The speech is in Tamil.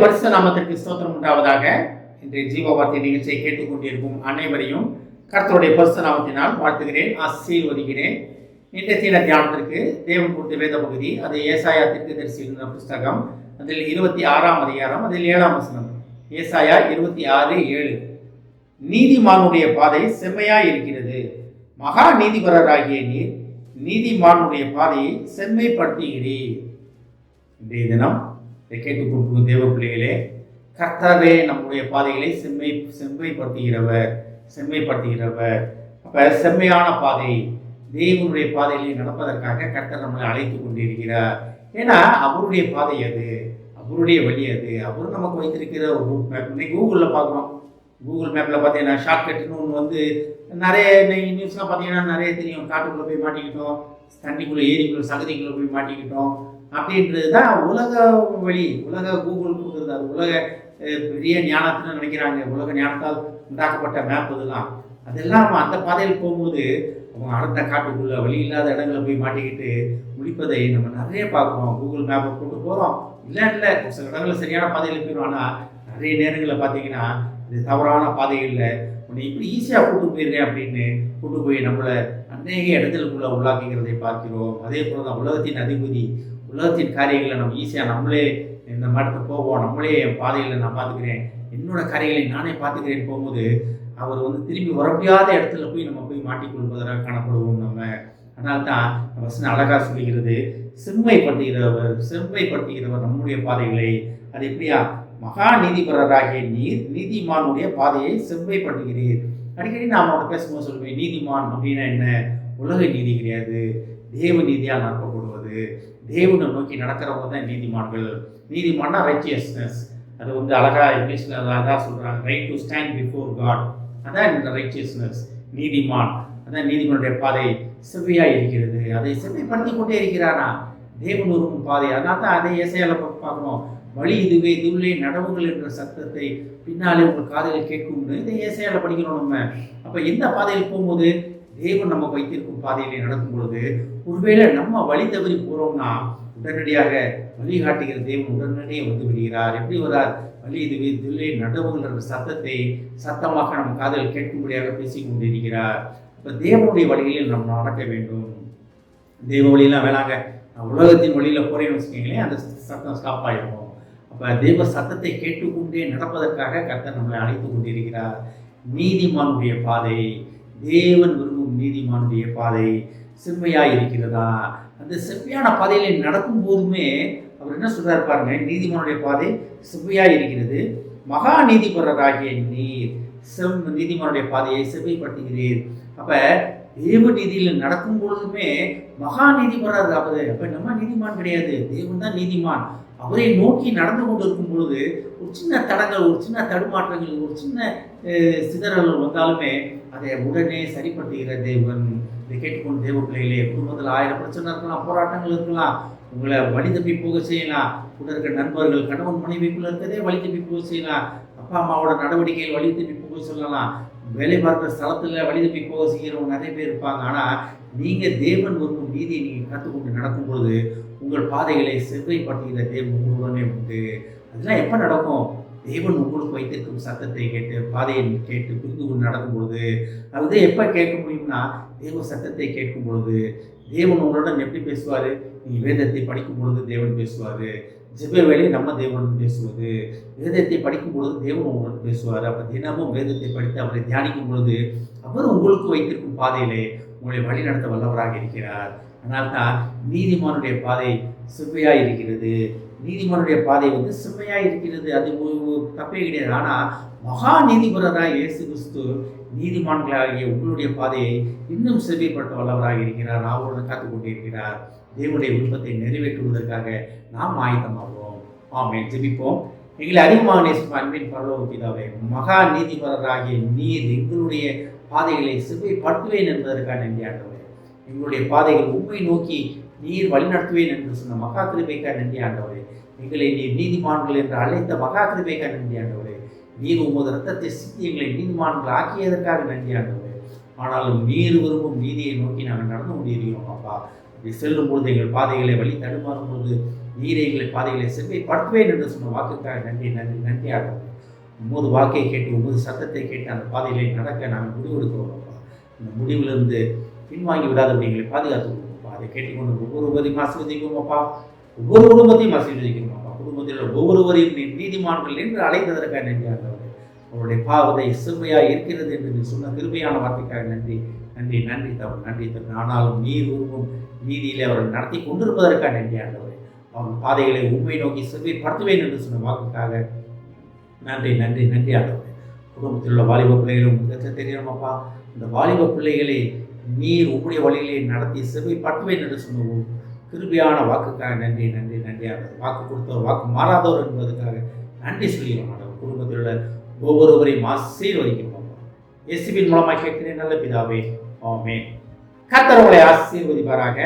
பரிசுத்த நாமத்திற்கு ஸ்தோத்திரம் உண்டாவதாக. இன்றைய ஜீவவார்த்தை நிகழ்ச்சியை கேட்டுக்கொண்டிருக்கும் அனைவரையும் கர்த்தருடைய பரிசுத்த நாமத்தினால் வாழ்த்துகிறேன், ஆசீர்வதிக்கிறேன். இன்றைய தீன தியானத்திற்கு தேவன் கொடுத்த வேத பகுதி, அது ஏசாயா தீர்க்கதரிசியின் புஸ்தகம், அதில் 26ஆம் அதிகாரம், அதில் 7ஆம் வசனம். ஏசாயா 26:7. நீதிமானுடைய பாதை செம்மையாய் இருக்கிறது, மகா நீதிபரராகிய நீர் நீதிமானுடைய பாதையை செம்மைப்படுத்துகிறீர். இன்றைய தினம் இதை கேட்டுக்கொண்டிருக்கும் தேவ பிள்ளைகளே, கர்த்தரே நம்முடைய பாதைகளை செம்மைப்படுத்துகிறவர். அப்ப செம்மையான பாதை, தேவனுடைய பாதைகளை நடப்பதற்காக கர்த்தர் நம்மளை அழைத்து கொண்டிருக்கிறார். ஏன்னா அவருடைய பாதை அது, அவருடைய வழி அது. அவர் நமக்கு வைத்திருக்கிற ஒரு ரூட் மேப். இன்னைக்கு கூகுளில் பார்க்குறோம். கூகுள் மேப்பில் பார்த்தீங்கன்னா ஷார்ட்கட்னு ஒன்று வந்து நிறைய நியூஸ்லாம் பார்த்தீங்கன்னா நிறைய தெரியும். காட்டுக்குள்ளே போய் மாட்டிக்கிட்டோம், தண்ணிக்குள்ளே ஏரிக்குள்ளே சகதிக்குள்ளே போய் மாட்டிக்கிட்டோம் அப்படின்றது தான் உலக வழி. உலக கூகுள் கொடுக்குறது அது உலக பெரிய ஞானத்துன்னு நினைக்கிறாங்க. உலக ஞானத்தால் உண்டாக்கப்பட்ட மேப் அதெல்லாம் அந்த பாதையில் போகும்போது அவங்க அடர்ந்த காட்டுக்குள்ளே வழி இல்லாத இடங்களை போய் மாட்டிக்கிட்டு முடிப்பதை நம்ம நிறைய பார்க்குறோம். கூகுள் மேப்பை கொண்டு போகிறோம், இல்லை சில இடங்களில் சரியான பாதையில் போயிடும். ஆனால் நிறைய நேரங்களில் பார்த்தீங்கன்னா இது தவறான பாதைகளில் உன்னை இப்படி ஈஸியாக கூட்டு போயிருக்கேன் அப்படின்னு கூட்டு போய் நம்மளை அநேக இடங்களுக்குள்ள உள்ளாக்குகிறதை பார்க்கிறோம். அதே போல தான் உலகத்தின் அதிபதி, உலகத்தின் காரியங்களை நம்ம ஈஸியாக நம்மளே இந்த மடத்தை போவோம், நம்மளே என் பாதைகளை நான் பார்த்துக்கிறேன், என்னோட காரியங்களை நானே பார்த்துக்கிறேன்னு போகும்போது அவர் வந்து திரும்பி வர முடியாத இடத்துல போய் நம்ம போய் மாட்டிக்கொள்வதாக காணப்படுவோம் நம்ம. அதனால தான் வசனம் அழகாக சொல்லுகிறது, செம்மைப்படுத்துகிறவர் நம்முடைய பாதைகளை. அது எப்படியா? மகா நீதிபரராகிய நீர் நீதிமானுடைய பாதையை செம்மைப்படுத்துகிறீர். அடிக்கடி நான் அவனோட பேசும்போது சொல்லுவேன், நீதிமான் அப்படின்னா என்ன? உலக நீதி கிடையாது, தேவ நீதியால் நடக்கப்படுவது. தேவனை நோக்கி நடக்கிறவங்க தான் நீதிமான்கள். நீதிமான்னா ரைச்சியஸ்னஸ். அது வந்து அழகா இங்கிலீஷில் அதான் சொல்கிறாங்க, right to stand before God. அதான் இந்த ரைச்சியஸ்னஸ், நீதிமான். அதான் நீதிமனுடைய பாதை செவ்வையாக இருக்கிறது, அதை செவ்வைப்படுத்தி கொண்டே இருக்கிறானா தேவன் ஒரு பாதை. அதனால தான் அதை ஏசாயால பார்க்கணும், வழி இதுவே இதுள்ளே நடவுகள் என்ற சத்தத்தை பின்னாலே உங்கள் காதுகள் கேட்கும்னு இதை ஏசாயால படிக்கிறோம் நம்ம. அப்போ எந்த பாதையில் போகும்போது தேவன் நம்ம வைத்திருக்கும் பாதையிலே நடக்கும் பொழுது ஒருவேளை நம்ம வழி தவறி போகிறோம்னா உடனடியாக வழிகாட்டுகிற தேவன் உடனடியாக வந்து விடுகிறார். எப்படி வரார்? வழி இதுவே இதுள்ளே நடவுகள் என்ற சத்தத்தை சத்தமாக நம்ம காதுகள் கேட்கும்படியாக பேசி கொண்டிருக்கிறார். இப்போ தேவனுடைய வழிகளில் நம்ம நடக்க வேண்டும். தேவ வழியெல்லாம் வேணாங்க, உலகத்தின் வழியில் போறேன்னு வச்சுக்கோங்களேன், அந்த சத்தம் ஸ்டாப் ஆகிடும். அப்போ தேவ சத்தத்தை கேட்டுக்கொண்டே நடப்பதற்காக கர்த்தர் நம்மளை அழைத்து கொண்டிருக்கிறார். நீதிமானுடைய பாதை, தேவன் விரும்பும் நீதிமானுடைய பாதை செம்மையாக இருக்கிறதா? அந்த செம்மையான பாதையில் நடக்கும் போதுமே அவர் என்ன சொல்றாரு பாருங்க, நீதிமானுடைய பாதை செவ்வையாக இருக்கிறது, மகா நீதிபரராகிய நீர் நீதிமானுடைய பாதையை செவ்வைப்படுத்துகிறீர். அப்ப தேவ நீதியில் நடக்கும் பொழுதுமே மகா நீதிபரர் ஆகுது. அப்ப நம்ம நீதிமான் கிடையாது, தேவன் தான் நீதிமான். அவரை நோக்கி நடந்து கொண்டு இருக்கும் பொழுது ஒரு சின்ன தடங்கள், ஒரு சின்ன தடுமாற்றங்கள், ஒரு சின்ன சிதறல்கள் வந்தாலுமே அதை உடனே சரிப்படுத்துகிற தேவன். இதை கேட்டுக்கொண்டு தேவ பிள்ளைகளே, குடும்பத்தில் 1000 பிரச்சனை இருக்கலாம், போராட்டங்கள் இருக்கலாம், உங்களை வழி தப்பி போக செய்யலாம். கூட இருக்கிற நண்பர்கள், கணவன் மனைவிக்குள்ள இருக்கிறதே வழி தப்பி போக செய்யலாம். அப்பா அம்மாவோட நடவடிக்கைகள் வழி தப்பி போக சொல்லலாம். வேலை பார்க்குற ஸ்தலத்தில் வழி தப்பி போக செய்கிறவங்க நிறைய பேர் இருப்பாங்க. ஆனால் நீங்கள் தேவன் விரும்பும் நீதியை நீங்கள் கற்றுக்கொண்டு நடக்கும் பொழுது உங்கள் பாதைகளை செவ்வைப்படுத்துகிற தேவன் உங்களுடனே உண்டு. அதெல்லாம் எப்போ நடக்கும்? தேவன் உங்களுக்கு வைத்திருக்கும் சத்தத்தை கேட்டு, பாதையை கேட்டு புரிந்து கொண்டு நடக்கும் பொழுது. அது எப்போ கேட்க முடியும்னா, தேவ சத்தத்தை கேட்கும் பொழுது. தேவன் உங்களுடன் எப்படி பேசுவார்? நீங்கள் வேதத்தை படிக்கும் பொழுது தேவன் பேசுவார். ஜெப வேலை நம்ம தேவனுடன் பேசுவது. வேதத்தை படிக்கும் பொழுது தேவன் உங்களுடன் பேசுவார். அப்போ தினமும் வேதத்தை படித்து அவரை தியானிக்கும் பொழுது அவர் உங்களுக்கு வைத்திருக்கும் பாதையிலே உங்களை வழி நடத்த வல்லவராக இருக்கிறார். அதனால்தான் நீதிமானுடைய பாதை செவ்வையாக இருக்கிறது. நீதிமானுடைய பாதை வந்து செம்மையாக இருக்கிறது, அது தப்பே கிடையாது. ஆனால் மகா நீதிபரராக இயேசு கிறிஸ்து நீதிமான்களாகிய உங்களுடைய பாதையை இன்னும் செவ்வைப்படுத்த வல்லவராக இருக்கிறார். அவருடன் காத்து கொண்டிருக்கிறார். தேவனுடைய விருப்பத்தை நிறைவேற்றுவதற்காக நாம் ஆயத்தமாகிறோம். ஆமென். ஜெபிப்போம். எங்களை அதிகமாக நேசிக்கும் அன்பின் பரலோக பிதாவே, மகா நீதிபரராகிய நீர் எங்களுடைய பாதைகளை செவ்வைப்படுத்துவேன் என்பதற்காக நன்றி ஆண்டவரே. எங்களுடைய பாதைகள் உண்மை நோக்கி நீர் வழிநடத்துவேன் என்று சொன்ன மகா கிருபைக்காக நன்றி ஆண்டவரே. எங்களை நீர் நீதிமான்கள் என்று அழைத்த மகா கிருபைக்காக நன்றி ஆண்டவரே. நீர் உமது ரத்தத்தை சிந்தி எங்களை நீதிமான்கள் ஆக்கியதற்காக நன்றி ஆண்டவரே. ஆனாலும் நீர் விரும்பும் நீதியை நோக்கி நாங்கள் நடந்து கொண்டிருக்கிறோம் அப்பா. அப்படி செல்லும் பொழுது எங்கள் பாதைகளை வழி தடுமாறும் பொழுது நீரே எங்களை பாதைகளை செவ்வைப்படுத்துவேன் என்று சொன்ன வாக்குக்காக நன்றி நன்றி நன்றி ஆண்டவரே. உமது வாக்கை கேட்டு உமது சத்தத்தை கேட்டு அந்த பாதையிலே நடக்க நாங்கள் முடிவெடுக்கிறோம் அப்பா. இந்த முடிவிலிருந்து பின்வாங்கி விடாதபடி எங்களை பாதுகாத்து கொடுப்போம்ப்பா. அதை கேட்டுக்கொண்டு ஒவ்வொருவரையும் ஆசீர்வதிக்கும் அப்பா. ஒவ்வொரு குடும்பத்தையும் ஆசீர்வதிக்கணும் அப்பா. குடும்பத்தில் ஒவ்வொருவரையும் நீ நீதிமான்கள் என்று அழைத்ததற்காக நன்றி ஆண்டவரே. அவருடைய பாவத்தை செவ்வையாக இருக்கிறது என்று நீ சொன்ன கிருபையான வார்த்தைக்காக நன்றி நன்றி நன்றி தவறு நன்றி தவறு. ஆனாலும் நீர் உருவும் நீதியிலே அவர்கள் நடத்தி கொண்டிருப்பதற்காக நன்றி ஆண்டவரே. அவன் பாதைகளை உண்மை நோக்கி செவ்வைப்படுத்துவேன் என்று சொன்ன வாக்குக்காக நன்றி நன்றி நன்றி ஆண்டவரே. குடும்பத்தில் உள்ள வாலிப பிள்ளைகளை உங்களுக்கு தெரியணுமாப்பா. இந்த வாலிப பிள்ளைகளை நீர் உங்களுடைய வழியிலே நடத்தி செவ்வைப்படுத்துவேன் என்று சொன்ன கிருபையான வாக்குக்காக நன்றி நன்றி நன்றி ஆண்டவர். வாக்கு கொடுத்தவர் வாக்கு மாறாதவர் என்பதற்காக நன்றி சொல்லிடுவோம் ஆண்டவர். குடும்பத்தில் உள்ள ஒவ்வொருவரையும் ஆசீர்வதிக்கிறோம். இயேசுவின் மூலமாக கேட்கிறேன் நல்ல பிதாவே, ஆமென். கர்த்தர் உங்களை ஆசீர்வதிப்பாராக.